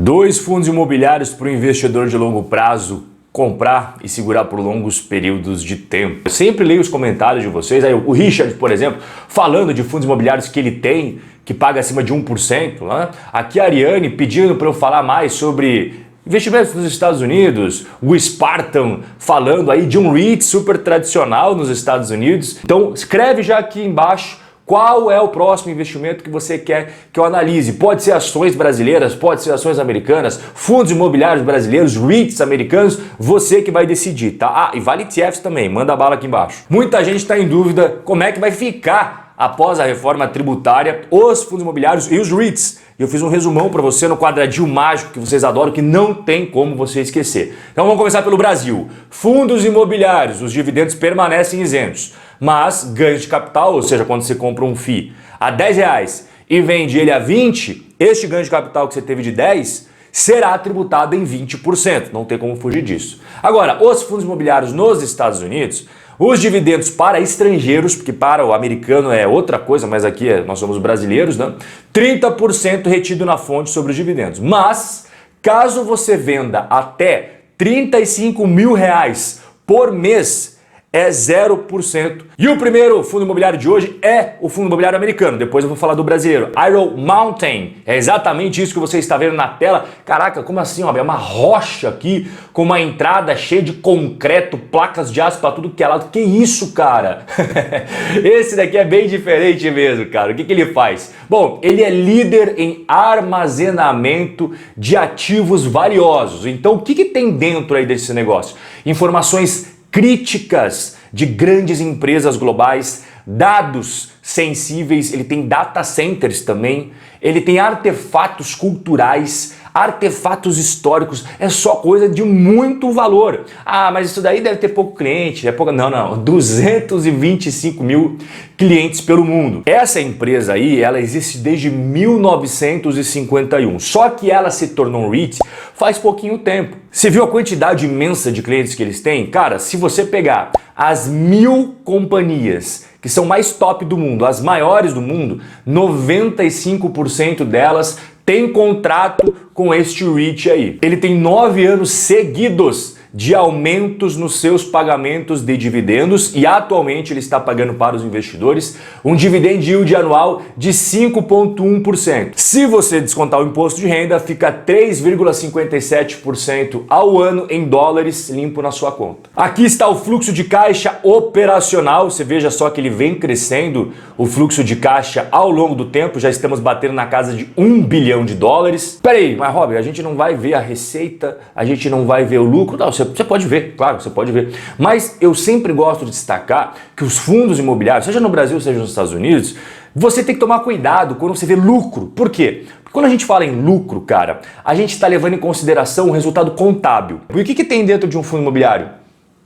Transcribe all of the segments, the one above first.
Dois fundos imobiliários para o investidor de longo prazo comprar e segurar por longos períodos de tempo. Eu sempre leio os comentários de vocês, aí o Richard, por exemplo, falando de fundos imobiliários que ele tem, que paga acima de 1%. Né? Aqui a Ariane pedindo para eu falar mais sobre investimentos nos Estados Unidos, o Spartan falando aí de um REIT super tradicional nos Estados Unidos. Então escreve já aqui embaixo qual é o próximo investimento que você quer que eu analise. Pode ser ações brasileiras, pode ser ações americanas, fundos imobiliários brasileiros, REITs americanos, você que vai decidir, tá? Ah, e vale ETFs também, manda bala aqui embaixo. Muita gente está em dúvida como é que vai ficar após a reforma tributária os fundos imobiliários e os REITs. Eu fiz um resumão para você no quadradinho mágico que vocês adoram, que não tem como você esquecer. Então vamos começar pelo Brasil. Fundos imobiliários, os dividendos permanecem isentos, mas ganho de capital, ou seja, quando você compra um FII a R$10 e vende ele a 20, este ganho de capital que você teve de 10 será tributado em 20%, não tem como fugir disso. Agora, os fundos imobiliários nos Estados Unidos, os dividendos para estrangeiros, porque para o americano é outra coisa, mas aqui nós somos brasileiros, né? 30% retido na fonte sobre os dividendos. Mas, caso você venda até R$35 mil por mês, é 0%. E o primeiro fundo imobiliário de hoje é o fundo imobiliário americano. Depois eu vou falar do brasileiro. Iron Mountain. É exatamente isso que você está vendo na tela. Caraca, como assim? Ó? É uma rocha aqui com uma entrada cheia de concreto, placas de aço para tudo que é lado. Que isso, cara? Esse daqui é bem diferente mesmo, cara. O que ele faz? Bom, ele é líder em armazenamento de ativos valiosos. Então, o que tem dentro aí desse negócio? Informações críticas de grandes empresas globais, dados sensíveis, ele tem data centers também, ele tem artefatos culturais, artefatos históricos, é só coisa de muito valor. Ah, mas isso daí deve ter pouco cliente, é pouco... Não, 225 mil clientes pelo mundo. Essa empresa aí, ela existe desde 1951, só que ela se tornou um REIT faz pouquinho tempo. Você viu a quantidade imensa de clientes que eles têm? Cara, se você pegar as 1000 companhias que são mais top do mundo, as maiores do mundo, 95% delas tem contrato com este REIT aí. Ele tem 9 anos seguidos de aumentos nos seus pagamentos de dividendos e atualmente ele está pagando para os investidores um dividend yield anual de 5,1%. Se você descontar o imposto de renda, fica 3,57% ao ano em dólares limpo na sua conta. Aqui está o fluxo de caixa operacional, você veja só que ele vem crescendo o fluxo de caixa ao longo do tempo, já estamos batendo na casa de $1 bilhão. Peraí, mas Rob, a gente não vai ver a receita, a gente não vai ver o lucro, não, você pode ver, claro, você pode ver. Mas eu sempre gosto de destacar que os fundos imobiliários, seja no Brasil, seja nos Estados Unidos, você tem que tomar cuidado quando você vê lucro. Por quê? Porque quando a gente fala em lucro, cara, a gente está levando em consideração o resultado contábil. E o que tem dentro de um fundo imobiliário?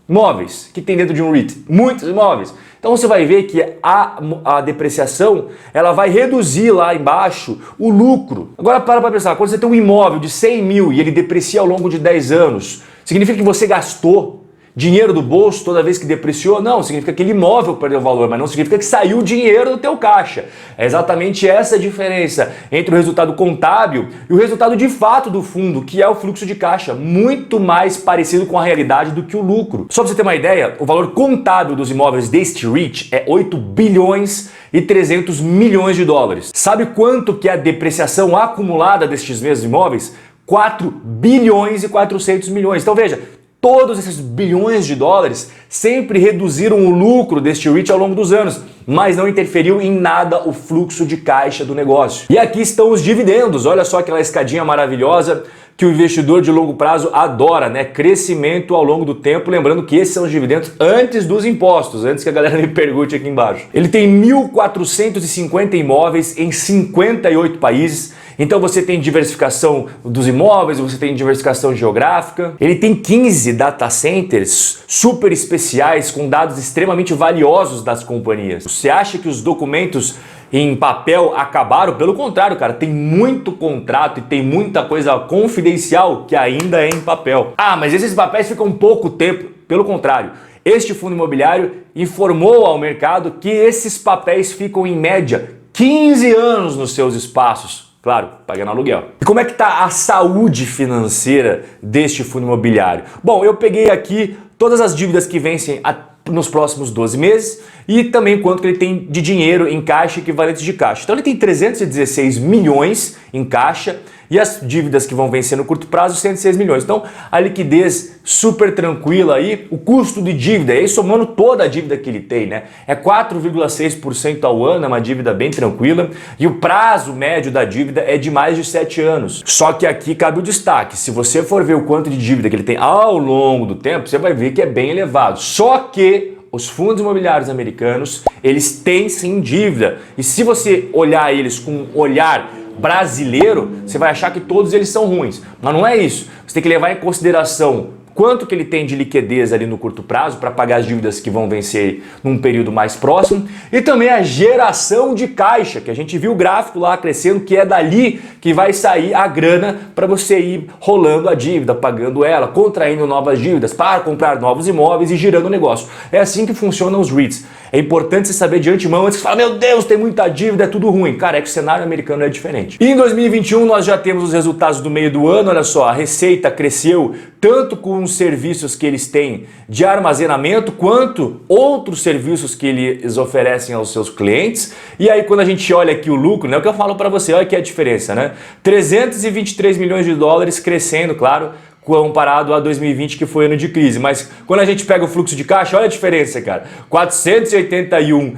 Imóveis. O que tem dentro de um REIT? Muitos imóveis. Então você vai ver que a depreciação ela vai reduzir lá embaixo o lucro. Agora para pensar, quando você tem um imóvel de 100 mil e ele deprecia ao longo de 10 anos, significa que você gastou dinheiro do bolso toda vez que depreciou? Não, significa que aquele imóvel perdeu valor, mas não significa que saiu dinheiro do teu caixa. É exatamente essa a diferença entre o resultado contábil e o resultado de fato do fundo, que é o fluxo de caixa, muito mais parecido com a realidade do que o lucro. Só para você ter uma ideia, o valor contábil dos imóveis deste REIT é 8 bilhões e 300 milhões de dólares. Sabe quanto que é a depreciação acumulada destes mesmos imóveis? 4 bilhões e 400 milhões. Então veja, todos esses bilhões de dólares sempre reduziram o lucro deste REIT ao longo dos anos, mas não interferiu em nada o fluxo de caixa do negócio. E aqui estão os dividendos, olha só aquela escadinha maravilhosa que o investidor de longo prazo adora, né? Crescimento ao longo do tempo, lembrando que esses são os dividendos antes dos impostos, antes que a galera me pergunte aqui embaixo. Ele tem 1.450 imóveis em 58 países, então você tem diversificação dos imóveis, você tem diversificação geográfica. Ele tem 15 data centers super especiais com dados extremamente valiosos das companhias. Você acha que os documentos em papel acabaram? Pelo contrário, cara, tem muito contrato e tem muita coisa confidencial que ainda é em papel. Ah, mas esses papéis ficam pouco tempo. Pelo contrário, este fundo imobiliário informou ao mercado que esses papéis ficam em média 15 anos nos seus espaços. Claro, pagando aluguel. E como é que está a saúde financeira deste fundo imobiliário? Bom, eu peguei aqui todas as dívidas que vencem nos próximos 12 meses e também quanto que ele tem de dinheiro em caixa, equivalentes de caixa. Então ele tem 316 milhões em caixa e as dívidas que vão vencer no curto prazo, 106 milhões. Então a liquidez super tranquila aí, o custo de dívida, aí somando toda a dívida que ele tem, né? É 4,6% ao ano, é uma dívida bem tranquila e o prazo médio da dívida é de mais de 7 anos. Só que aqui cabe o destaque, se você for ver o quanto de dívida que ele tem ao longo do tempo, você vai ver que é bem elevado. Só que os fundos imobiliários americanos, eles têm sim dívida. E se você olhar eles com um olhar brasileiro, você vai achar que todos eles são ruins. Mas não é isso. Você tem que levar em consideração quanto que ele tem de liquidez ali no curto prazo para pagar as dívidas que vão vencer num período mais próximo e também a geração de caixa, que a gente viu o gráfico lá crescendo, que é dali que vai sair a grana para você ir rolando a dívida, pagando ela, contraindo novas dívidas para comprar novos imóveis e girando o negócio. É assim que funcionam os REITs. É importante você saber de antemão antes que você fala, meu Deus, tem muita dívida, é tudo ruim. Cara, é que o cenário americano é diferente. E em 2021 nós já temos os resultados do meio do ano, olha só, a receita cresceu tanto com os serviços que eles têm de armazenamento, quanto outros serviços que eles oferecem aos seus clientes. E aí quando a gente olha aqui o lucro, né, o que eu falo para você, olha aqui a diferença, né? 323 milhões de dólares crescendo, claro, comparado a 2020, que foi ano de crise. Mas quando a gente pega o fluxo de caixa, olha a diferença, cara. 481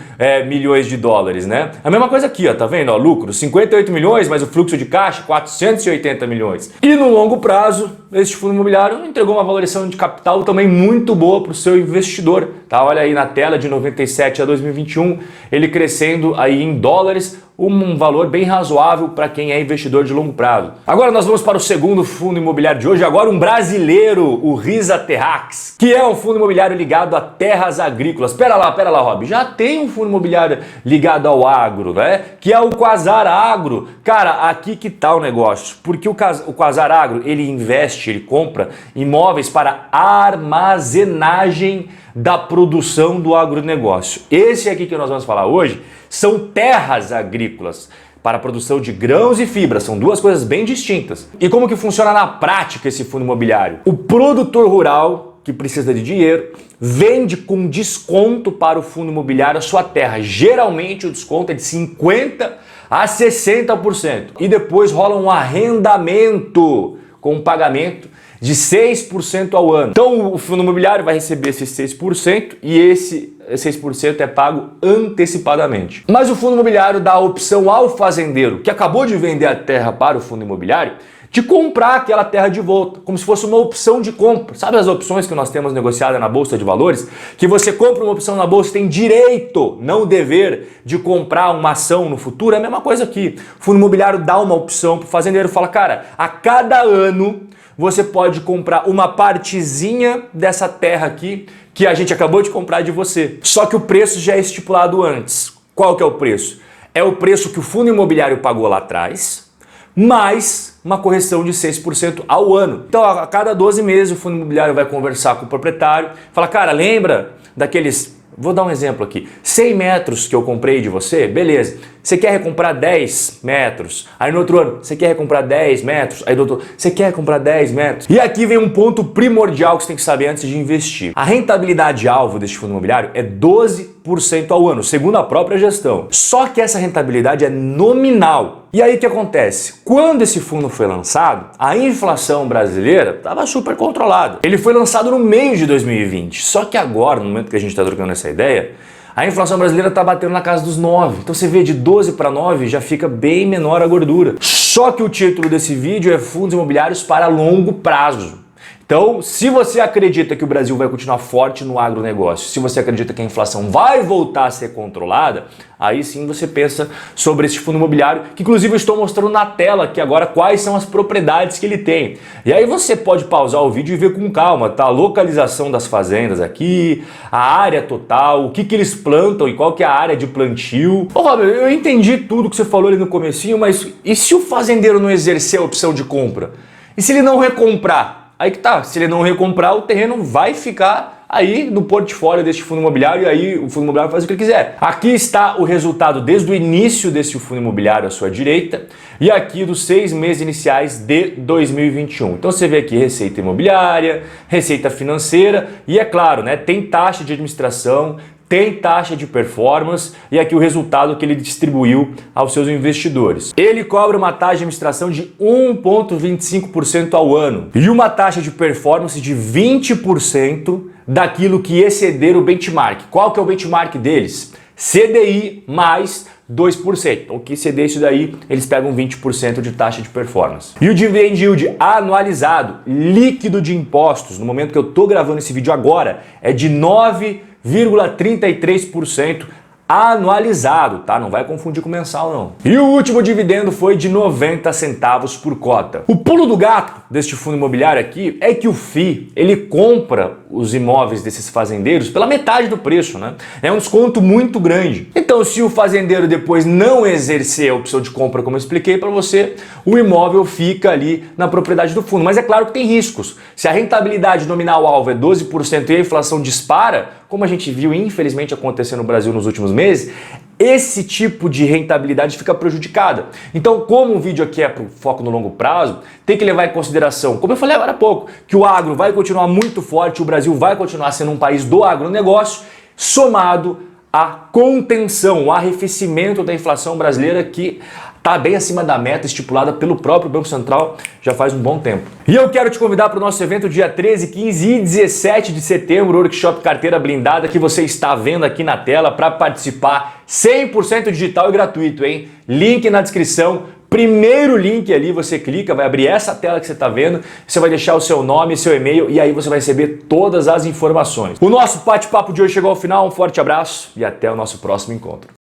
milhões de dólares, né? A mesma coisa aqui, ó, tá vendo? Ó, lucro, 58 milhões, mas o fluxo de caixa, 480 milhões. E no longo prazo, este fundo imobiliário entregou uma valorização de capital também muito boa para o seu investidor, tá? Olha aí na tela, de 97 a 2021, ele crescendo aí em dólares, um valor bem razoável para quem é investidor de longo prazo. Agora nós vamos para o segundo fundo imobiliário de hoje, agora um brasileiro, o Risa Terrax, que é um fundo imobiliário ligado a terras agrícolas. Pera lá, Rob, já tem um fundo imobiliário ligado ao agro, né? Que é o Quasar Agro. Cara, aqui que tá o negócio, porque o Quasar Agro, ele investe, ele compra imóveis para armazenagem da produção do agronegócio. Esse aqui que nós vamos falar hoje são terras agrícolas para a produção de grãos e fibras, são duas coisas bem distintas. E como que funciona na prática esse fundo imobiliário? O produtor rural que precisa de dinheiro vende com desconto para o fundo imobiliário a sua terra. Geralmente o desconto é de 50% a 60%. E depois rola um arrendamento com pagamento de 6% ao ano. Então o fundo imobiliário vai receber esses 6% e esse 6% é pago antecipadamente. Mas o fundo imobiliário dá a opção ao fazendeiro que acabou de vender a terra para o fundo imobiliário de comprar aquela terra de volta, como se fosse uma opção de compra. Sabe as opções que nós temos negociadas na Bolsa de Valores? Que você compra uma opção na Bolsa, tem direito, não dever, de comprar uma ação no futuro? É a mesma coisa aqui. O fundo imobiliário dá uma opção para o fazendeiro, fala, cara, a cada ano você pode comprar uma partezinha dessa terra aqui que a gente acabou de comprar de você. Só que o preço já é estipulado antes. Qual que é o preço? É o preço que o fundo imobiliário pagou lá atrás, mais uma correção de 6% ao ano. Então, a cada 12 meses, o fundo imobiliário vai conversar com o proprietário, fala, cara, lembra daqueles... Vou dar um exemplo aqui. 100 metros que eu comprei de você, beleza. Você quer recomprar 10 metros. Aí no outro ano, você quer recomprar 10 metros. Aí no outro ano, você quer comprar 10 metros. E aqui vem um ponto primordial que você tem que saber antes de investir. A rentabilidade alvo deste fundo imobiliário é 12% ao ano, segundo a própria gestão. Só que essa rentabilidade é nominal. E aí o que acontece? Quando esse fundo foi lançado, a inflação brasileira estava super controlada. Ele foi lançado no meio de 2020. Só que agora, no momento que a gente está trocando essa ideia, a inflação brasileira está batendo na casa dos 9. Então você vê de 12 para 9 já fica bem menor a gordura. Só que o título desse vídeo é Fundos Imobiliários para Longo Prazo. Então, se você acredita que o Brasil vai continuar forte no agronegócio, se você acredita que a inflação vai voltar a ser controlada, aí sim você pensa sobre esse fundo imobiliário, que inclusive eu estou mostrando na tela aqui agora quais são as propriedades que ele tem. E aí você pode pausar o vídeo e ver com calma, tá? A localização das fazendas aqui, a área total, o que eles plantam e qual que é a área de plantio. Ô, Robert, eu entendi tudo que você falou ali no comecinho, mas e se o fazendeiro não exercer a opção de compra? E se ele não recomprar? Aí que tá, se ele não recomprar, o terreno vai ficar aí no portfólio deste fundo imobiliário, e aí o fundo imobiliário faz o que ele quiser. Aqui está o resultado desde o início desse fundo imobiliário à sua direita e aqui dos 6 meses iniciais de 2021. Então você vê aqui receita imobiliária, receita financeira e é claro, né, tem taxa de administração, tem taxa de performance e aqui o resultado que ele distribuiu aos seus investidores. Ele cobra uma taxa de administração de 1,25% ao ano e uma taxa de performance de 20% daquilo que exceder o benchmark. Qual que é o benchmark deles? CDI mais 2%. Então, o que exceder isso daí, eles pegam 20% de taxa de performance. E o dividend yield anualizado, líquido de impostos, no momento que eu estou gravando esse vídeo agora, é de 9,33% anualizado, tá? Não vai confundir com mensal, não. E o último dividendo foi de 90 centavos por cota. O pulo do gato deste fundo imobiliário aqui é que o FII, ele compra os imóveis desses fazendeiros pela metade do preço, né? É um desconto muito grande. Então, se o fazendeiro depois não exercer a opção de compra, como eu expliquei para você, o imóvel fica ali na propriedade do fundo. Mas é claro que tem riscos. Se a rentabilidade nominal alvo é 12% e a inflação dispara, como a gente viu infelizmente acontecer no Brasil nos últimos meses, esse tipo de rentabilidade fica prejudicada. Então, como o vídeo aqui é para o foco no longo prazo, tem que levar em consideração, como eu falei agora há pouco, que o agro vai continuar muito forte, o Brasil vai continuar sendo um país do agronegócio, somado à contenção, o arrefecimento da inflação brasileira que está bem acima da meta estipulada pelo próprio Banco Central já faz um bom tempo. E eu quero te convidar para o nosso evento dia 13, 15 e 17 de setembro, workshop Carteira Blindada, que você está vendo aqui na tela para participar 100% digital e gratuito, hein? Link na descrição. Primeiro link ali, você clica, vai abrir essa tela que você está vendo, você vai deixar o seu nome, seu e-mail e aí você vai receber todas as informações. O nosso bate-papo de hoje chegou ao final, um forte abraço e até o nosso próximo encontro.